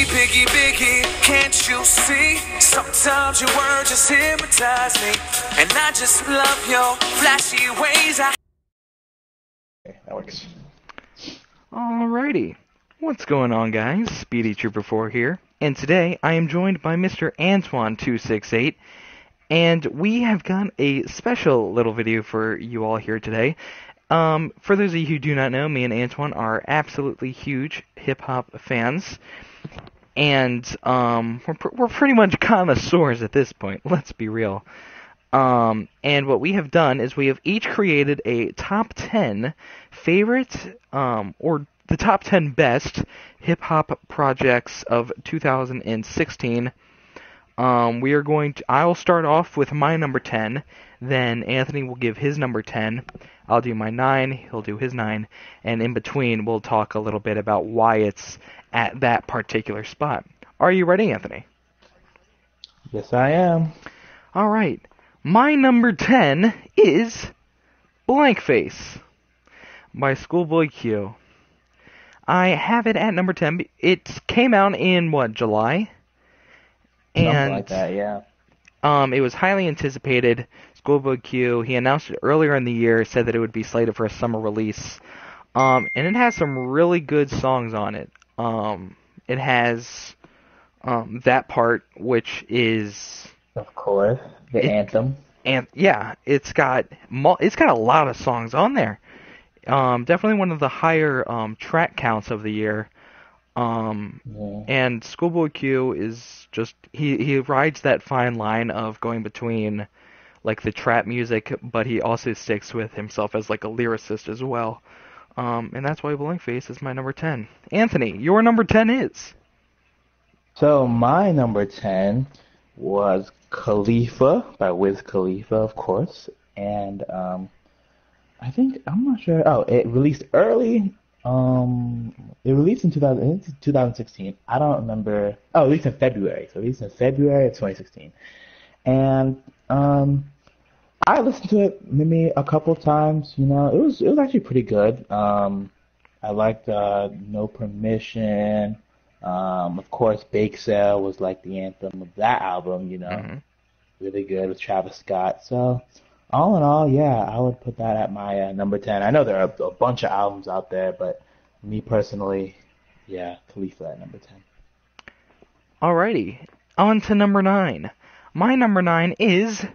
Biggie, Biggie, can't you see? Sometimes your words just hypnotize me, and I just love your flashy ways. Okay, that works. Alrighty. What's going on, guys? Speedy Trooper 4 here, and today I am joined by Mr. Antwan 268, and we have got a special little video for you all here today. For those of you who do not know, me and Antwan are absolutely huge hip-hop fans, and we're pretty much connoisseurs at this point, let's be real. And what we have done is we have each created a top 10 favorite, or the top 10 best hip-hop projects of 2016. I'll start off with my number 10, then Anthony will give his number 10, I'll do my 9, he'll do his 9, and in between we'll talk a little bit about why it's at that particular spot. Are you ready, Anthony? Yes, I am. Alright, my number 10 is Blank Face by Schoolboy Q. I have it at number 10. It came out in, July? Something like that, yeah. It was highly anticipated. Schoolboy Q, he announced it earlier in the year, said that it would be slated for a summer release. And it has some really good songs on it. It has that part, which is... Of course, the anthem. And yeah, it's got a lot of songs on there. Definitely one of the higher track counts of the year. And Schoolboy Q is just he rides that fine line of going between like the trap music, but he also sticks with himself as like a lyricist as well. And that's why Blank Face is my number 10. Anthony, your number 10 is? So my number 10 was Khalifa by Wiz Khalifa, of course, and I'm not sure. Oh, it released early. It released in 2016. I don't remember. Oh, it released in February. So it released in February of 2016, and I listened to it maybe a couple times. You know, it was actually pretty good. I liked No Permission. Of course, Bake Sale was like the anthem of that album. You know, really good with Travis Scott. So. All in all, yeah, I would put that at my number 10. I know there are a bunch of albums out there, but me personally, yeah, Khalifa at number 10. Alrighty, on to number 9. My number 9 is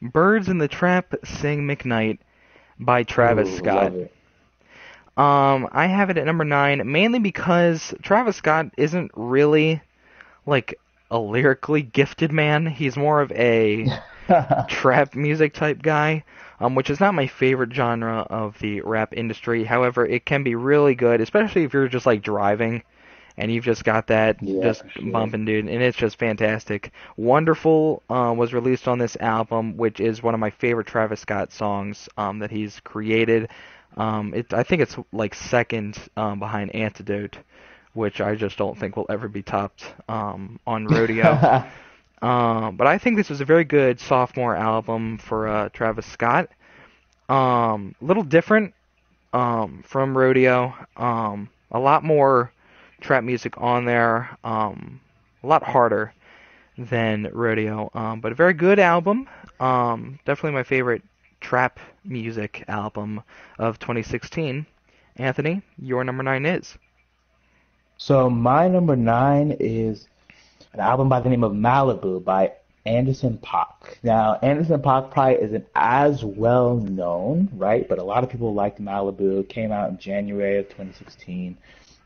Birds in the Trap Sing McKnight by Travis Scott. Love it. I have it at number 9 mainly because Travis Scott isn't really like a lyrically gifted man. He's more of a trap music type guy, which is not my favorite genre of the rap industry. However, it can be really good, especially if you're just like driving and you've just got that bumping, dude, and it's just fantastic. Wonderful was released on this album, which is one of my favorite Travis Scott songs that he's created. I think it's like second behind Antidote, which I just don't think will ever be topped on Rodeo. But I think this was a very good sophomore album for Travis Scott. Little different from Rodeo. A lot more trap music on there. A lot harder than Rodeo. But a very good album. Definitely my favorite trap music album of 2016. Anthony, your number 9 is? So my number 9 is an album by the name of Malibu by Anderson .Paak. Now, Anderson .Paak probably isn't as well known, right? But a lot of people liked Malibu. It came out in January of 2016.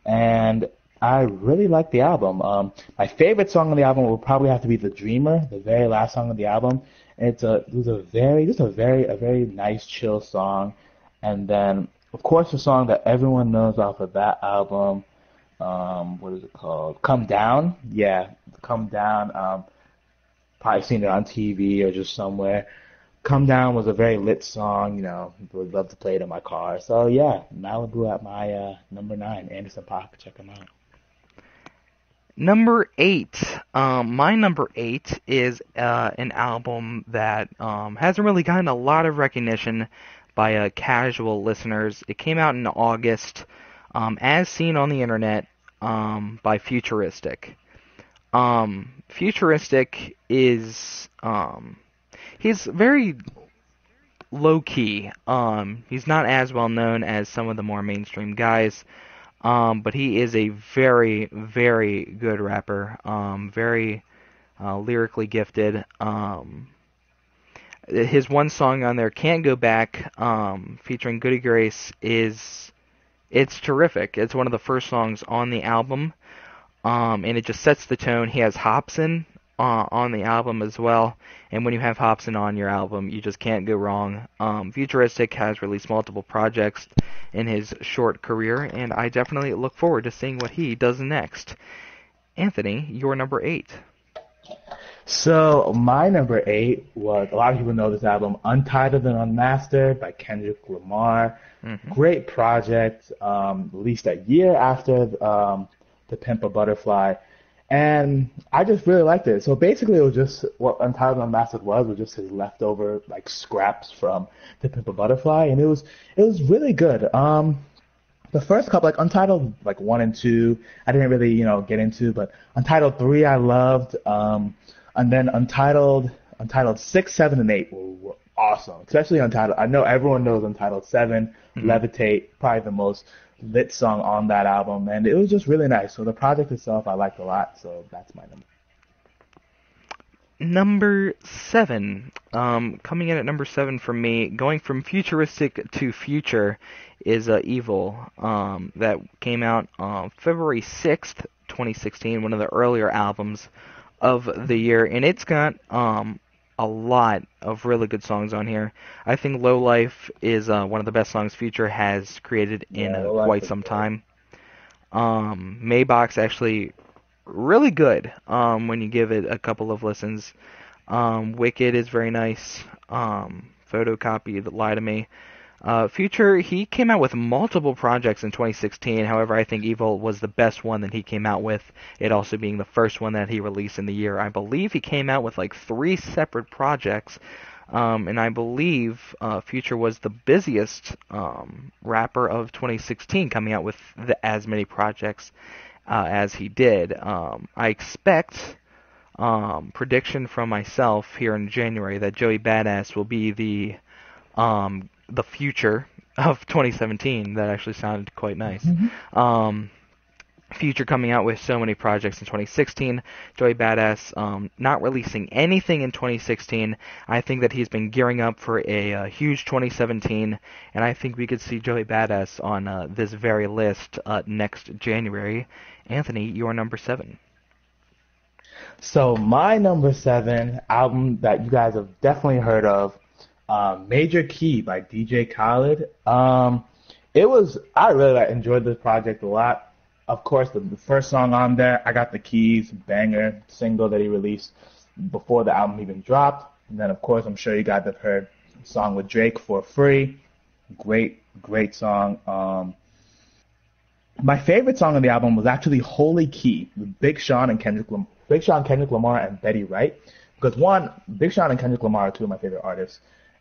And I really liked the album. My favorite song on the album will probably have to be The Dreamer, the very last song of the album. And it was a very nice, chill song. And then, of course, the song that everyone knows off of that album, what is it called? Come Down? Yeah, Come Down. Probably seen it on TV or just somewhere. Come Down was a very lit song, you know, would love to play it in my car. So yeah, Malibu at my number 9, Anderson .Paak, check him out. Number 8. My number 8 is an album that hasn't really gotten a lot of recognition by casual listeners. It came out in August. As seen on the internet, by Futuristic. Futuristic is he's very low key. He's not as well known as some of the more mainstream guys. But he is a very, very good rapper. Very lyrically gifted. His one song on there, "Can't Go Back," featuring Goody Grace, it's terrific. It's one of the first songs on the album, and it just sets the tone. He has Hobson on the album as well, and when you have Hobson on your album, you just can't go wrong. Futuristic has released multiple projects in his short career, and I definitely look forward to seeing what he does next. Anthony, your number 8. So my number 8 was, a lot of people know this album, Untitled and Unmastered by Kendrick Lamar. Mm-hmm. Great project, released a year after The Pimp a Butterfly. And I just really liked it. So basically it was just, what Untitled and Unmastered was just his leftover, like, scraps from The Pimp a Butterfly. And it was really good. The first couple, like Untitled, like 1 and 2, I didn't really, get into, but Untitled 3 I loved. And then Untitled 6, 7, and 8 were awesome, especially Untitled. I know everyone knows Untitled 7, mm-hmm. Levitate, probably the most lit song on that album, and it was just really nice. So the project itself I liked a lot, so that's my number. Number 7, coming in at number 7 for me, going from futuristic to future, is Evil, that came out on February 6th, 2016, one of the earlier albums of the year, and it's got a lot of really good songs on here. I think Low Life is one of the best songs Future has created in quite some time. Maybach's actually really good when you give it a couple of listens. Wicked is very nice. Photocopied, Lie to Me. Future, he came out with multiple projects in 2016. However, I think Evil was the best one that he came out with, it also being the first one that he released in the year. I believe he came out with like 3 separate projects, and I believe Future was the busiest rapper of 2016, coming out with as many projects as he did. I expect, prediction from myself here in January, that Joey Badass will be the Future of 2017. That actually sounded quite nice. Mm-hmm. Future coming out with so many projects in 2016. Joey Badass not releasing anything in 2016. I think that he's been gearing up for a huge 2017, and I think we could see Joey Badass on this very list next January. Anthony, your number 7. So my number 7 album that you guys have definitely heard of, Major Key by DJ Khaled. I really enjoyed this project a lot. Of course, the first song on there, I Got the Keys, banger single that he released before the album even dropped. And then, of course, I'm sure you guys have heard a song with Drake, For Free. Great, great song. My favorite song on the album was actually Holy Key with Big Sean, Kendrick Lamar, and Betty Wright. Because one, Big Sean and Kendrick Lamar are 2 of my favorite artists.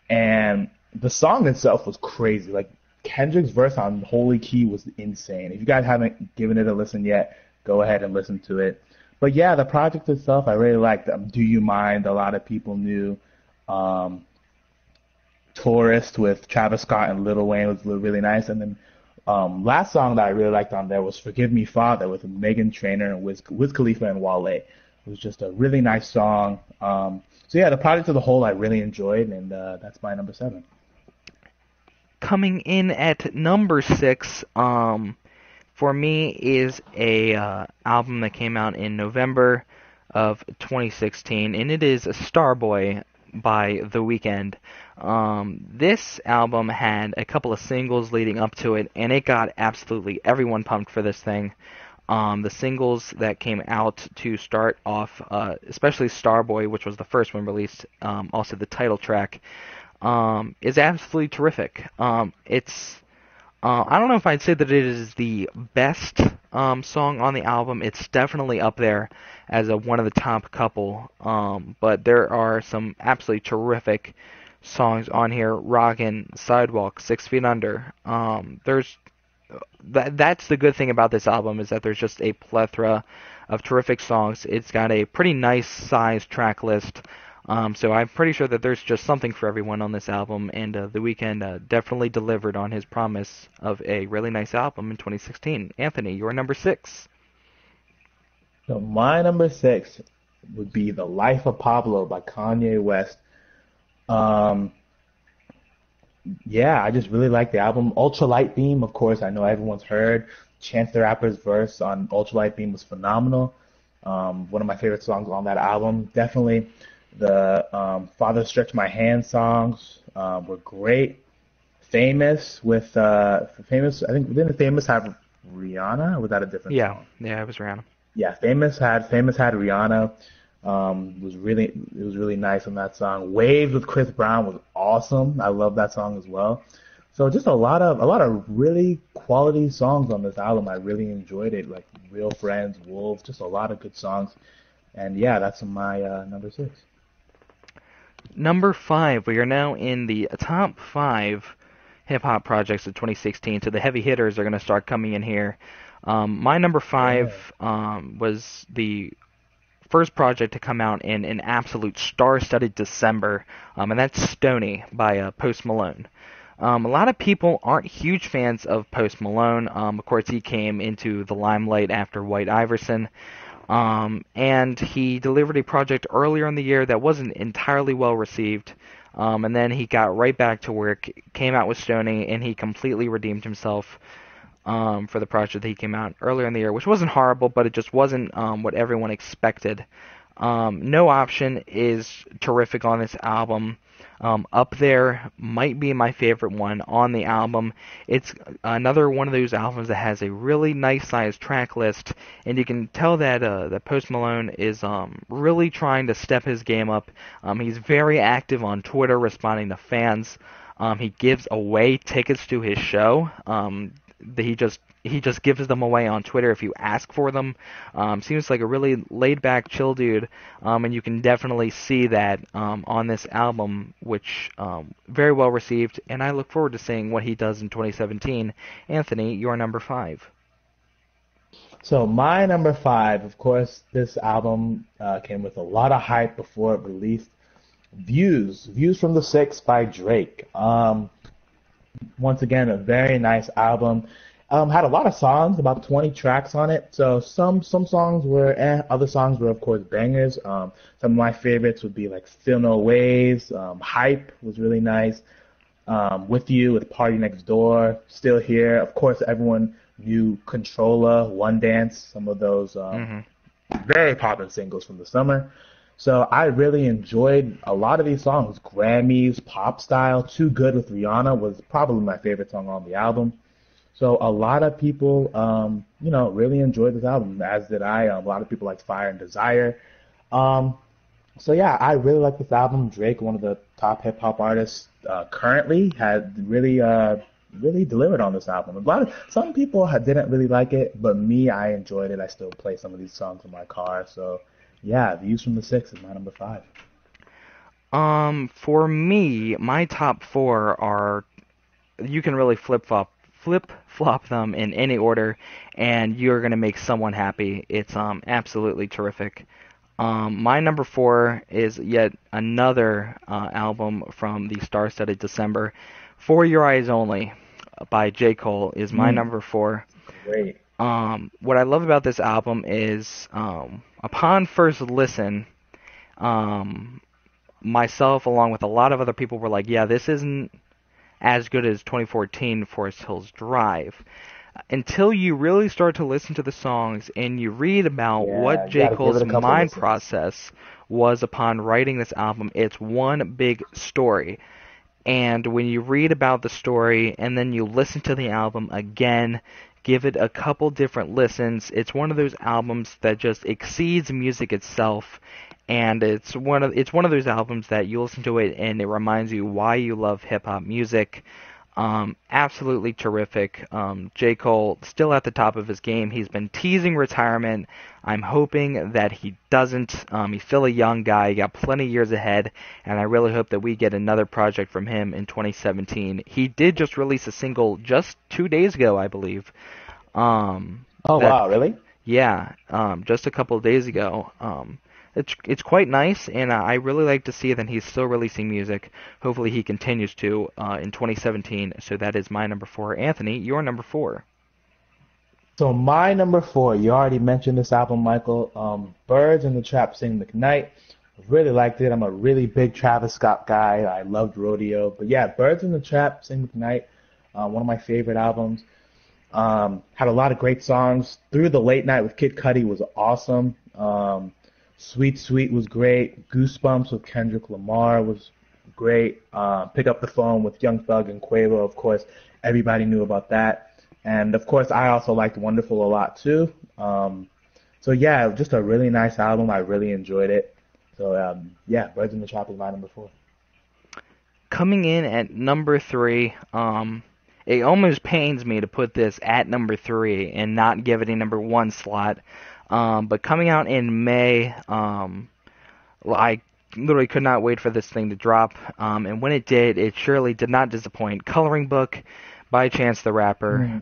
And the song itself was crazy. Like, Kendrick's verse on Holy Key was insane. If you guys haven't given it a listen yet, go ahead and listen to it. But yeah, the project itself, I really liked. Do You Mind? A lot of people knew. Tourist with Travis Scott and Lil Wayne was really nice. And then last song that I really liked on there was Forgive Me Father with Meghan Trainor and Wiz Khalifa and Wale. It was just a really nice song. So yeah, the project as a whole I really enjoyed, and that's my number 7. Coming in at number 6, for me, is a album that came out in November of 2016, and it is Starboy by The Weeknd. This album had a couple of singles leading up to it, and it got absolutely everyone pumped for this thing. The singles that came out to start off, especially Starboy, which was the first one released, also the title track, is absolutely terrific. It's I don't know if I'd say that it is the best song on the album. It's definitely up there as one of the top couple, but there are some absolutely terrific songs on here. Rockin', Sidewalk, 6 Feet Under. There's that's the good thing about this album is that there's just a plethora of terrific songs. It's got a pretty nice sized track list. So I'm pretty sure that there's just something for everyone on this album, and The Weeknd definitely delivered on his promise of a really nice album in 2016. Anthony, you're number 6. So my number 6 would be The Life of Pablo by Kanye West. Um, yeah, I just really like the album. Ultralight Beam, of course, I know everyone's heard. Chance the Rapper's verse on Ultralight Beam was phenomenal. One of my favorite songs on that album. Definitely the Father Stretch My Hand songs were great. Famous with Famous, I think didn't Famous have Rihanna, or was that a different Yeah, song? yeah, it was Rihanna. Yeah, Famous had Rihanna. It was really nice on that song. Waves with Chris Brown was awesome. I love that song as well. So just a lot of really quality songs on this album. I really enjoyed it. Like Real Friends, Wolves, just a lot of good songs. And yeah, that's my number 6. Number 5, we are now in the top 5 hip-hop projects of 2016, so the heavy hitters are going to start coming in here. My number 5 Yeah. was the first project to come out in an absolute star-studded December, and that's Stoney by Post Malone. A lot of people aren't huge fans of Post Malone. Of course, he came into the limelight after White Iverson, and he delivered a project earlier in the year that wasn't entirely well received. And then he got right back to work, came out with Stoney, and he completely redeemed himself for the project that he came out earlier in the year, which wasn't horrible, but it just wasn't what everyone expected. No Option is terrific on this album. Up There might be my favorite one on the album. It's another one of those albums that has a really nice sized track list, and you can tell that that Post Malone is really trying to step his game up. He's very active on Twitter, responding to fans. He gives away tickets to his show. He just gives them away on Twitter if you ask for them. Seems like a really laid back, chill dude, and you can definitely see that on this album, which very well received. And I look forward to seeing what he does in 2017. Anthony, you're number 5. So my number 5, of course, this album came with a lot of hype before it released. Views from the Six by Drake. Once again, a very nice album. Had a lot of songs, about 20 tracks on it. So some songs were other songs were of course bangers. Some of my favorites would be like Still No Ways, Hype was really nice. With You with Party Next Door, Still Here. Of course, everyone knew Controlla, One Dance, some of those very popular singles from the summer. So I really enjoyed a lot of these songs. Grammys, Pop Style, Too Good with Rihanna was probably my favorite song on the album. So a lot of people, really enjoyed this album, as did I. A lot of people liked Fire and Desire. So yeah, I really like this album. Drake, one of the top hip hop artists currently, had really delivered on this album. Some people didn't really like it, but me, I enjoyed it. I still play some of these songs in my car. So yeah, Views from the Six is my number 5. For me, my top 4 are, you can really flip flop them in any order, and you're gonna make someone happy. It's absolutely terrific. My number 4 is yet another album from the star-studded December. For Your Eyes Only by J. Cole is my number 4. Great. What I love about this album is, upon first listen, myself along with a lot of other people were like, yeah, this isn't as good as 2014 Forest Hills Drive. Until you really start to listen to the songs and you read about what J. Cole's mind process was upon writing this album, it's one big story. And when you read about the story and then you listen to the album again, give it a couple different listens, it's one of those albums that just exceeds music itself. And it's one of those albums that you listen to it and it reminds you why you love hip hop music. Absolutely terrific. J. Cole still at the top of his game. He's been teasing retirement. I'm hoping that he doesn't. He's still a young guy. He got plenty of years ahead, and I really hope that we get another project from him in 2017. He did just release a single just 2 days ago, I believe. Oh That wow, really? Yeah, just a couple of days ago. It's quite nice, and I really like to see that he's still releasing music. Hopefully, he continues to in 2017. So that is my number four. Anthony, your number four. So my number four, you already mentioned this album, Michael. Birds in the Trap Sing McKnight. Really liked it. I'm a really big Travis Scott guy. I loved Rodeo. But yeah, Birds in the Trap Sing McKnight, one of my favorite albums. Had a lot of great songs. Through the Late Night with Kid Cudi was awesome. Sweet Sweet was great. Goosebumps with Kendrick Lamar was great. Pick Up the Phone with Young Thug and Quavo, of course. Everybody knew about that. And of course, I also liked Wonderful a lot too. So yeah, just a really nice album. I really enjoyed it. So yeah, Birds in the Trap is my number four. Coming in at number three, it almost pains me to put this at number three and not give it a number one slot. But coming out in May, I literally could not wait for this thing to drop. And when it did, it surely did not disappoint. Coloring Book by Chance the Rapper.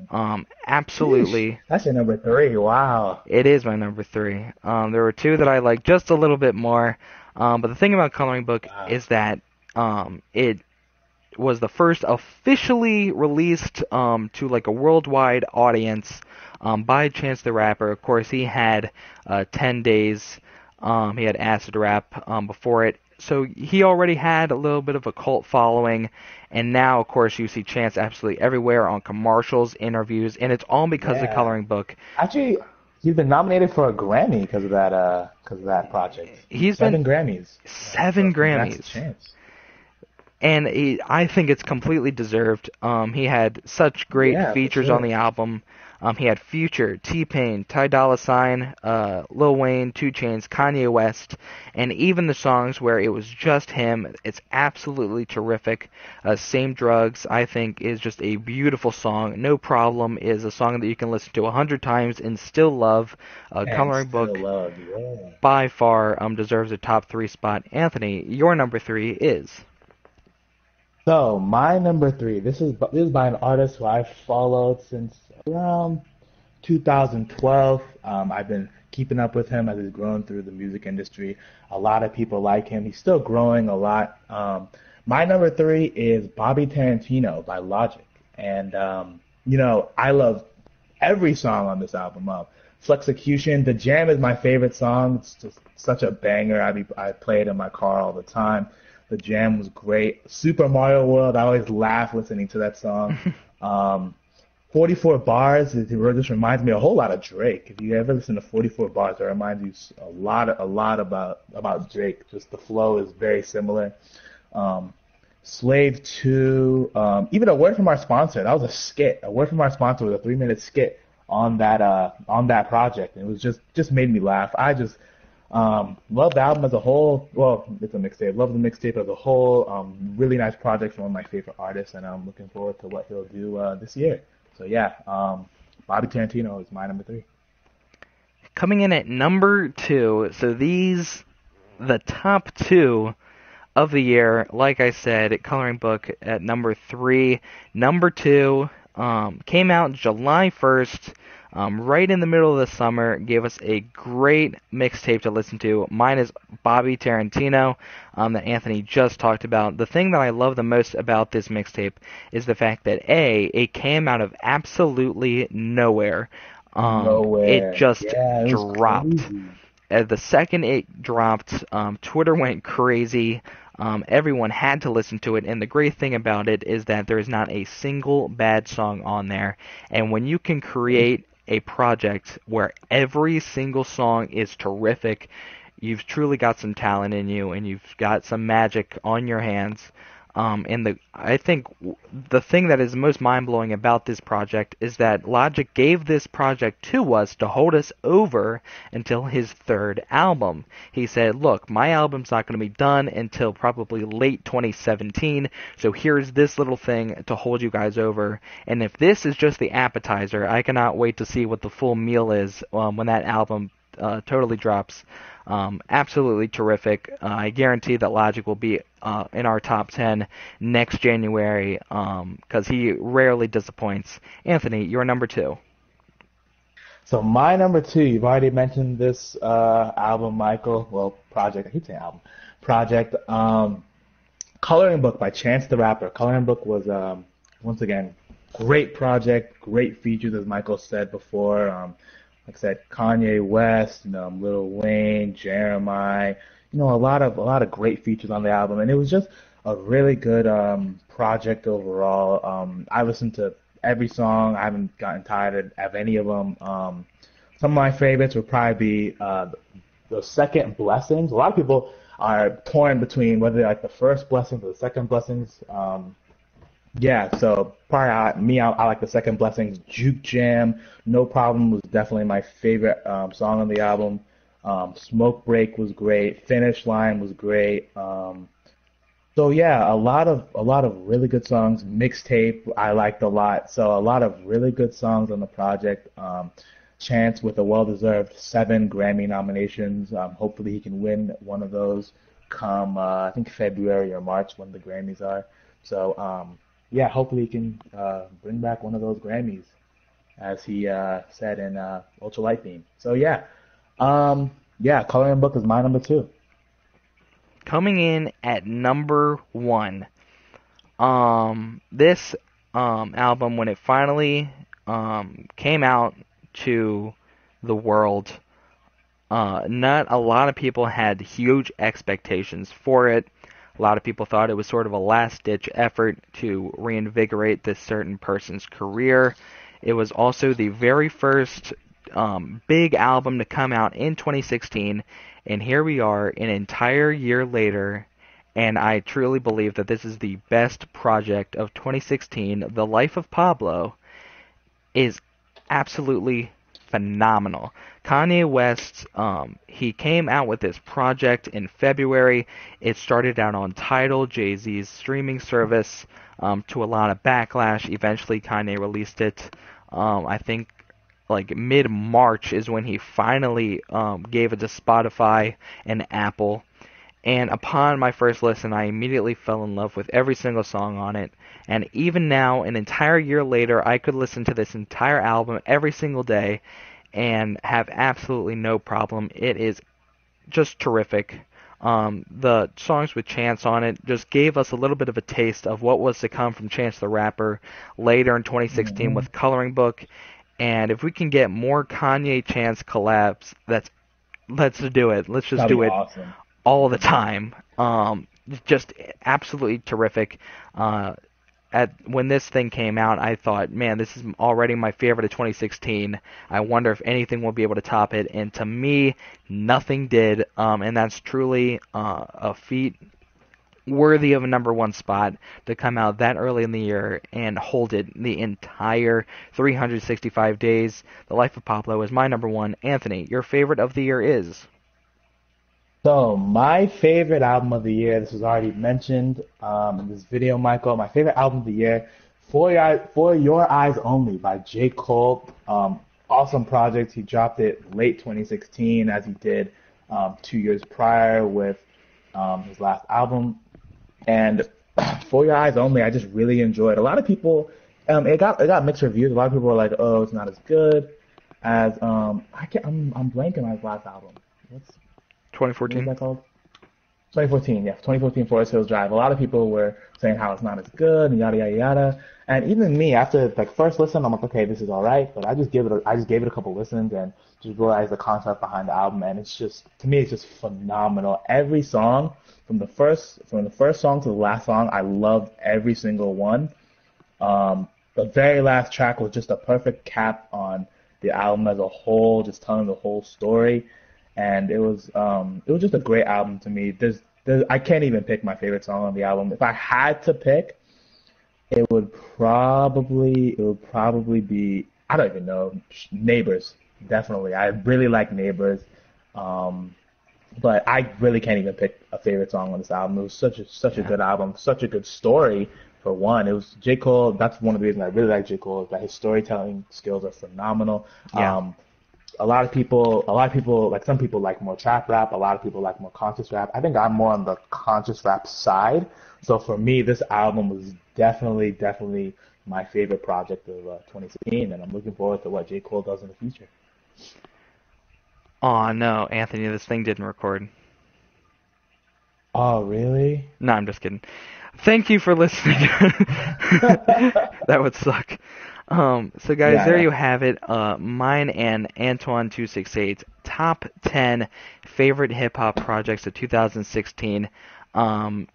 Absolutely. Sheesh, that's your number three. Wow. It is my number three. There were two that I liked just a little bit more. But the thing about Coloring Book is that it was the first officially released to like a worldwide audience by Chance the Rapper. Of course, he had 10 days. He had acid rap before it. So he already had a little bit of a cult following. And now, of course, you see Chance absolutely everywhere on commercials, interviews, and it's all because of Coloring Book. Actually, he's been nominated for a Grammy because of that project. He's seven been Grammys. seven Grammys. Chance. And I think it's completely deserved. He had such great features on the album. He had Future, T-Pain, Ty Dolla $ign, Lil Wayne, 2 Chainz, Kanye West, and even the songs where it was just him. It's absolutely terrific. Same Drugs, I think, is just a beautiful song. No Problem is a song that you can listen to 100 times and still love. Coloring Book, by far, deserves a top 3 spot. Anthony, your number 3 is... So my number three, this is by an artist who I've followed since around 2012. I've been keeping up with him as he's grown through the music industry. A lot of people like him. He's still growing a lot. My number three is Bobby Tarantino by Logic. And, I love every song on this album. Flexecution, The Jam is my favorite song. It's just such a banger. I play it in my car all the time. The Jam was great. Super Mario World, I always laugh listening to that song. 44 Bars, it just reminds me a whole lot of Drake. If you ever listen to 44 Bars, it reminds you a lot about Drake. Just the flow is very similar. Slave 2, even A Word From Our Sponsor, that was a skit. A Word From Our Sponsor was a 3-minute skit on that project. And it was just made me laugh. I just love the album as a whole. Well, it's a mixtape. Love the mixtape as a whole. Really nice project from one of my favorite artists, and I'm looking forward to what he'll do this year. So yeah, Bobby Tarantino is my number three. Coming in at number 2, so the top 2 of the year, like I said, Coloring Book at number 3. Number 2 came out July 1st. Right in the middle of the summer, gave us a great mixtape to listen to. Mine is Bobby Tarantino, that Anthony just talked about. The thing that I love the most about this mixtape is the fact that it came out of absolutely nowhere. It just dropped. The second it dropped, Twitter went crazy. Everyone had to listen to it, and the great thing about it is that there is not a single bad song on there. And when you can create a project where every single song is terrific, you've truly got some talent in you, and you've got some magic on your hands. And I think the thing that is most mind-blowing about this project is that Logic gave this project to us to hold us over until his third album. He said, look, my album's not going to be done until probably late 2017, so here's this little thing to hold you guys over. And if this is just the appetizer, I cannot wait to see what the full meal is when that album totally drops. Absolutely terrific. I guarantee that Logic will be in our top 10 next January because he rarely disappoints. Anthony, you're number 2. So my number 2, you've already mentioned this album, Michael. Well, project. I keep saying album. Project. Coloring Book by Chance the Rapper. Coloring Book was once again great project, great features, as Michael said before. Like I said, Kanye West, Lil Wayne, Jeremiah, a lot of great features on the album, and it was just a really good project overall. I listened to every song. I haven't gotten tired of any of them. Some of my favorites would probably be the second Blessings. A lot of people are torn between whether they like the first Blessings or the second Blessings. Yeah, so probably I like the second Blessings. Juke Jam, No Problem was definitely my favorite song on the album. Smoke Break was great. Finish Line was great. So yeah, a lot of really good songs. Mixtape I liked a lot. So a lot of really good songs on the project. Chance with a well-deserved 7 Grammy nominations. Hopefully he can win one of those come I think February or March when the Grammys are. So yeah, hopefully he can bring back one of those Grammys, as he said in Ultra Light Beam. So yeah, Coloring Book is my number 2. Coming in at number 1, this album, when it finally came out to the world, not a lot of people had huge expectations for it. A lot of people thought it was sort of a last-ditch effort to reinvigorate this certain person's career. It was also the very first big album to come out in 2016, and here we are an entire year later, and I truly believe that this is the best project of 2016. The Life of Pablo is absolutely phenomenal. Kanye West, he came out with this project in February. It started out on Tidal, Jay-Z's streaming service, to a lot of backlash. Eventually, Kanye released it. I think like mid-March is when he finally gave it to Spotify and Apple. And upon my first listen, I immediately fell in love with every single song on it. And even now, an entire year later, I could listen to this entire album every single day and have absolutely no problem. It is just terrific. The songs with Chance on it just gave us a little bit of a taste of what was to come from Chance the Rapper later in 2016 with Coloring Book. And if we can get more Kanye Chance collabs, let's do it. Let's just do it awesome. All the time. Just absolutely terrific. When this thing came out, I thought, man, this is already my favorite of 2016. I wonder if anything will be able to top it. And to me, nothing did. And that's truly a feat worthy of a number 1 spot to come out that early in the year and hold it the entire 365 days. The Life of Pablo is my number 1. Anthony, your favorite of the year is? So my favorite album of the year, this was already mentioned in this video, Michael. My favorite album of the year, For Your Eyes Only by J. Cole. Awesome project. He dropped it late 2016, as he did 2 years prior with his last album. And For Your Eyes Only, I just really enjoyed. A lot of people, it got mixed reviews. A lot of people were like, "Oh, it's not as good as I'm blanking on his last album. What's 2014. What is that called? 2014, yeah, 2014 Forest Hills Drive. A lot of people were saying how it's not as good and yada yada yada. And even me, after first listen, I'm like, okay, this is all right. But I just gave it a couple listens and just realized the concept behind the album, and it's just, to me, it's just phenomenal. Every song, from the first song to the last song, I loved every single one. The very last track was just a perfect cap on the album as a whole, just telling the whole story. And it was just a great album to me. I can't even pick my favorite song on the album. If I had to pick, it would probably be, I don't even know, Neighbors. Definitely. I really like Neighbors. Um, but I really can't even pick a favorite song on this album. It was such a Yeah. good album, such a good story for one. It was J. Cole, that's one of the reasons I really like J. Cole, is that his storytelling skills are phenomenal. Yeah. A lot of people, like some people like more trap rap, a lot of people like more conscious rap. I think I'm more on the conscious rap side. So for me, this album was definitely my favorite project of 2016, and I'm looking forward to what J. Cole does in the future. Oh no, Anthony, this thing didn't record. Oh, really? No, I'm just kidding. Thank you for listening. That would suck. So guys, Yeah, there yeah. you have it. Mine and Antwan 268's top 10 favorite hip hop projects of 2016. Um,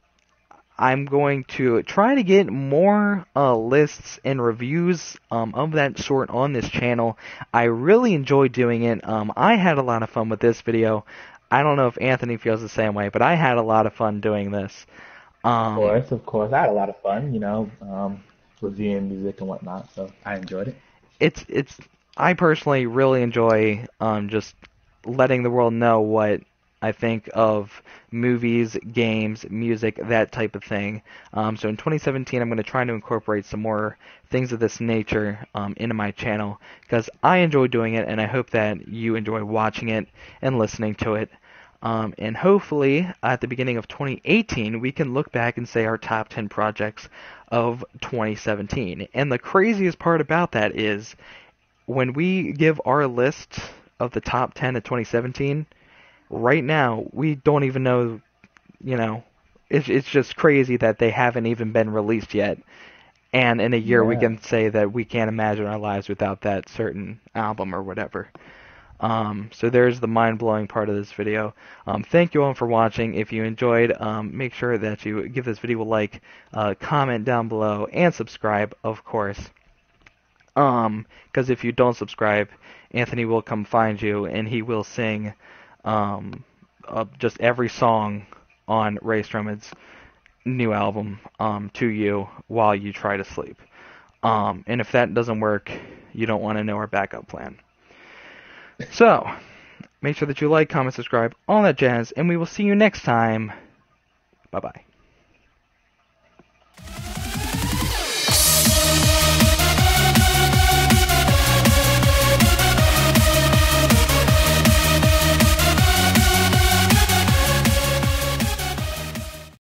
I'm going to try to get more lists and reviews of that sort on this channel. I really enjoy doing it. I had a lot of fun with this video. I don't know if Anthony feels the same way, but I had a lot of fun doing this. Um, Of course. I had a lot of fun, reviewing music and whatnot, so I enjoyed it. it's I personally really enjoy just letting the world know what I think of movies, games, music, that type of thing. So in 2017, I'm going to try to incorporate some more things of this nature into my channel because I enjoy doing it, and I hope that you enjoy watching it and listening to it. And hopefully, at the beginning of 2018, we can look back and say our top 10 projects of 2017. And the craziest part about that is when we give our list of the top 10 of 2017, right now, we don't even know, you know, it's just crazy that they haven't even been released yet. And in a year, we Yeah. can say that we can't imagine our lives without that certain album or whatever. So there's the mind-blowing part of this video. Thank you all for watching. If you enjoyed, make sure that you give this video a like, comment down below, and subscribe, of course. Because if you don't subscribe, Anthony will come find you, and he will sing just every song on Ray Strumid's new album to you while you try to sleep. And if that doesn't work, you don't want to know our backup plan. So, make sure that you like, comment, subscribe, all that jazz, and we will see you next time. Bye-bye.